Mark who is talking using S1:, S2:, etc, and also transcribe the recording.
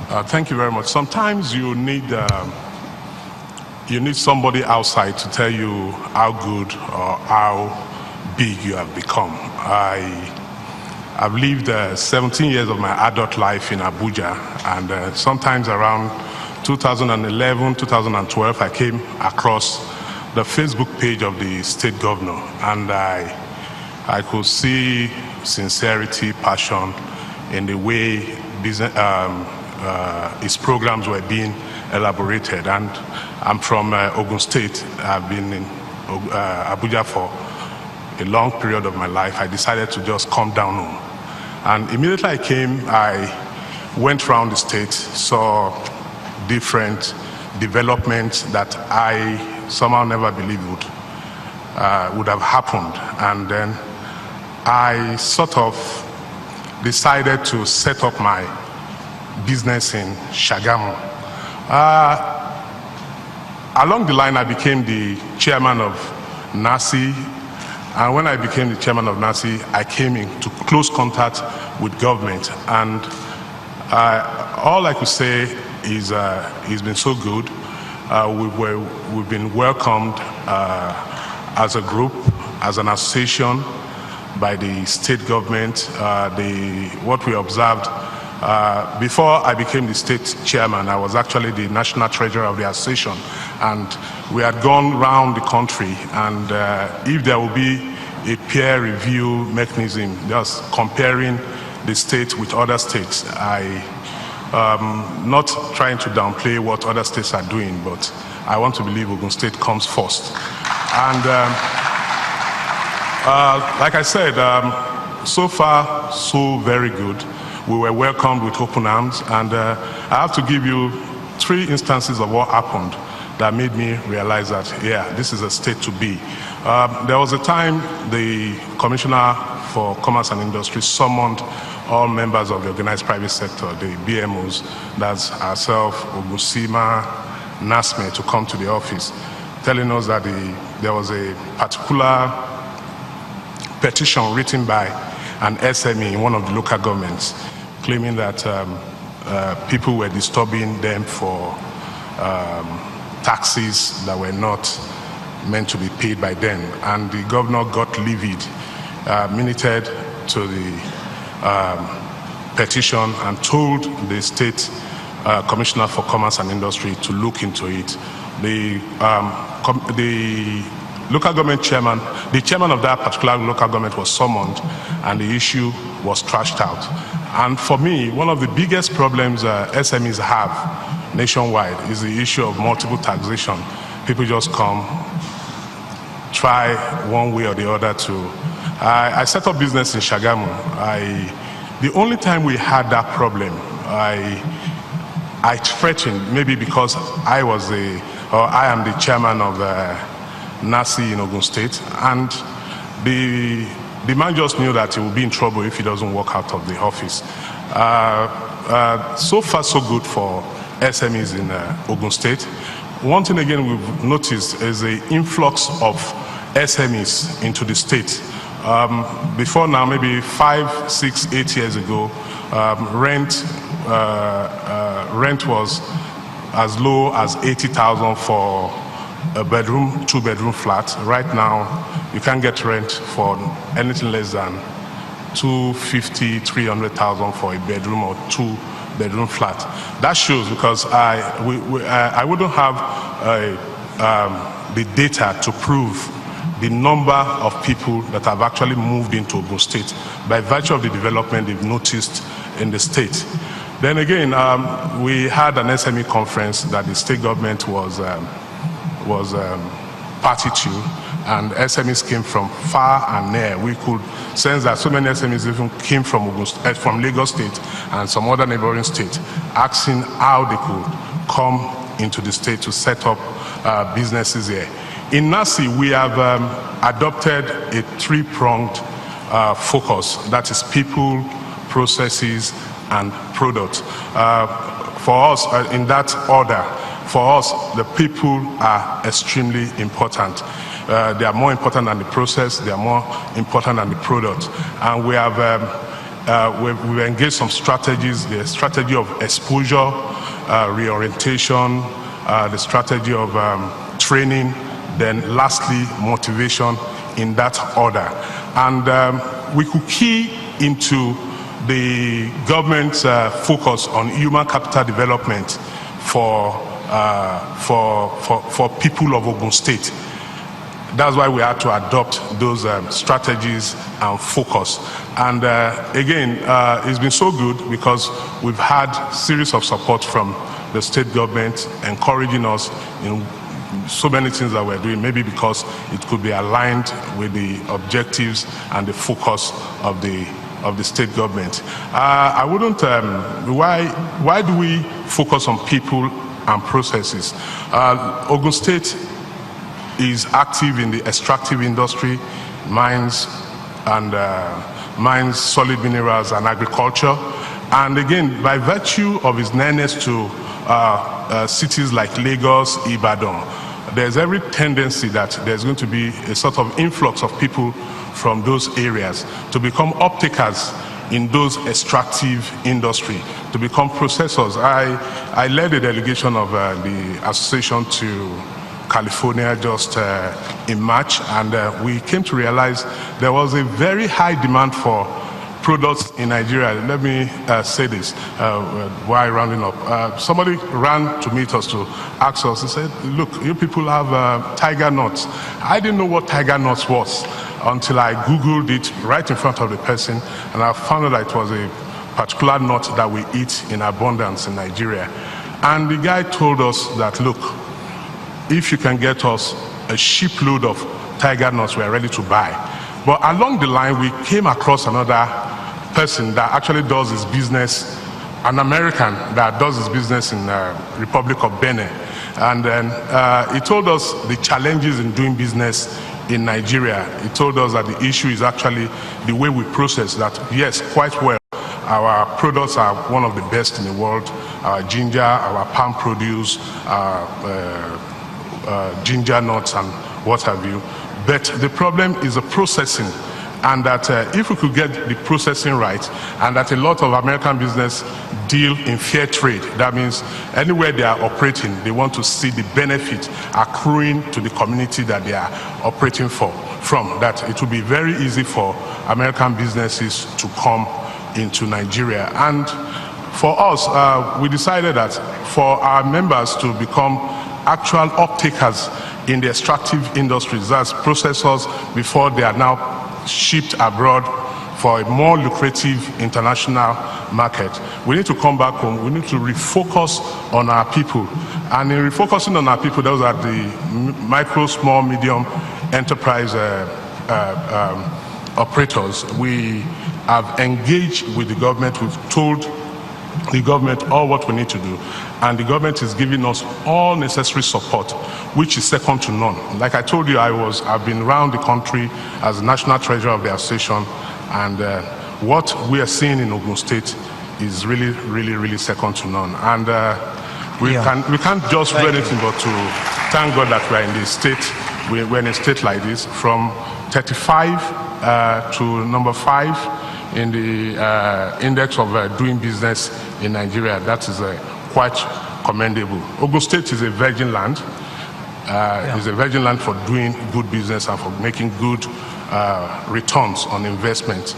S1: Thank you very much. Sometimes you need somebody outside to tell you how good or how big you have become. I've lived 17 years of my adult life in Abuja, and sometimes around 2011, 2012, I came across the Facebook page of the state governor, and I could see sincerity, passion in the way his programs were being elaborated. And I'm from Ogun State. I've been in Abuja for a long period of my life. I decided to just come down home. And immediately I came, I went around the state, saw different developments that I somehow never believed would have happened. And then I sort of decided to set up my business in Shagamu. Along the line, I became the chairman of NASI, and when I became the chairman of NASI, I came into close contact with government, and all I could say is it's been so good. We've been welcomed as a group, as an association by the state government. What we observed before I became the state chairman, I was actually the national treasurer of the association, and we had gone around the country, and if there will be a peer review mechanism, just comparing the state with other states, not trying to downplay what other states are doing, but I want to believe Ogun State comes first. And like I said, so far, so very good. We were welcomed with open arms, and I have to give you 3 instances of what happened that made me realize that, yeah, this is a state to be. There was a time the Commissioner for Commerce and Industry summoned all members of the organized private sector, the BMOs, that's ourselves, Ogusima, NASME, to come to the office, telling us that there was a particular petition written by an SME in one of the local governments, claiming that people were disturbing them for taxes that were not meant to be paid by them. And the governor got livid, minuted to the petition and told the state Commissioner for Commerce and Industry to look into it. The local government chairman, the chairman of that particular local government was summoned, and the issue was trashed out. And for me, one of the biggest problems SMEs have nationwide is the issue of multiple taxation. People just come, try one way or the other to... I set up business in Shagamu. The only time we had that problem, I threatened, maybe because I am the chairman of NASI in Ogun State, and the man just knew that he would be in trouble if he doesn't walk out of the office. So far, so good for SMEs in Ogun State. One thing again we've noticed is the influx of SMEs into the state. Before now, maybe 5, 6, 8 years ago, rent was as low as 80,000 for a bedroom, 2-bedroom flat. Right now, you can't get rent for anything less than 250, 300,000 for a bedroom or 2-bedroom flat. That shows, because I wouldn't have the data to prove the number of people that have actually moved into Ogun State by virtue of the development they've noticed in the state. Then again, we had an SME conference that the state government was party to, and SMEs came from far and near. We could sense that so many SMEs even came from Lagos State and some other neighboring states, asking how they could come into the state to set up businesses here. In NASI, we have adopted a 3-pronged focus, that is people, processes, and products. For us, in that order, for us, the people are extremely important. They are more important than the process, they are more important than the product. And we have we've engaged some strategies, the strategy of exposure, reorientation, the strategy of training, then lastly, motivation, in that order. And we could key into the government's focus on human capital development for people of Ogun State. That's why we had to adopt those strategies and focus. And again, it's been so good because we've had a series of support from the state government encouraging us in so many things that we're doing, maybe because it could be aligned with the objectives and the focus of the state government. I wouldn't, why do we focus on people and processes? Ogun State is active in the extractive industry, mines, and solid minerals and agriculture. And again, by virtue of its nearness to cities like Lagos, Ibadan, there's every tendency that there's going to be a sort of influx of people from those areas to become uptakers in those extractive industry, to become processors. I led a delegation of the association to California just in March, and we came to realize there was a very high demand for products in Nigeria. Let me say this while rounding up. Somebody ran to meet us to ask us, he said, look, you people have tiger nuts. I didn't know what tiger nuts was until I Googled it right in front of the person, and I found out that it was a particular nut that we eat in abundance in Nigeria. And the guy told us that, look, if you can get us a shipload of tiger nuts, we are ready to buy. But along the line, we came across another person that actually does his business, an American that does his business in the Republic of Benin. And then he told us the challenges in doing business in Nigeria. He told us that the issue is actually the way we process that. Yes, quite well, our products are one of the best in the world. Our ginger, our palm produce, ginger nuts and what have you. But the problem is the processing, and that if we could get the processing right, and that a lot of American business deal in fair trade, that means anywhere they are operating, they want to see the benefit accruing to the community that they are operating from, that it will be very easy for American businesses to come into Nigeria. And for us, we decided that for our members to become actual uptakers in the extractive industries, that's processors, before they are now shipped abroad for a more lucrative international market, we need to come back home. We need to refocus on our people. And in refocusing on our people, those are the micro, small, medium enterprise operators. We have engaged with the government. We've told the government all what we need to do, and the government is giving us all necessary support, which is second to none. Like I told you, I've been around the country as national treasurer of the association, and what we are seeing in Ogun State is really, really, really second to none. And we can't just do anything but to thank God that we're in the state. We're in a state like this, from 35 to number 5 in the index of doing business in Nigeria. That is quite commendable. Ogun State is a virgin land. It's a virgin land for doing good business and for making good returns on investment.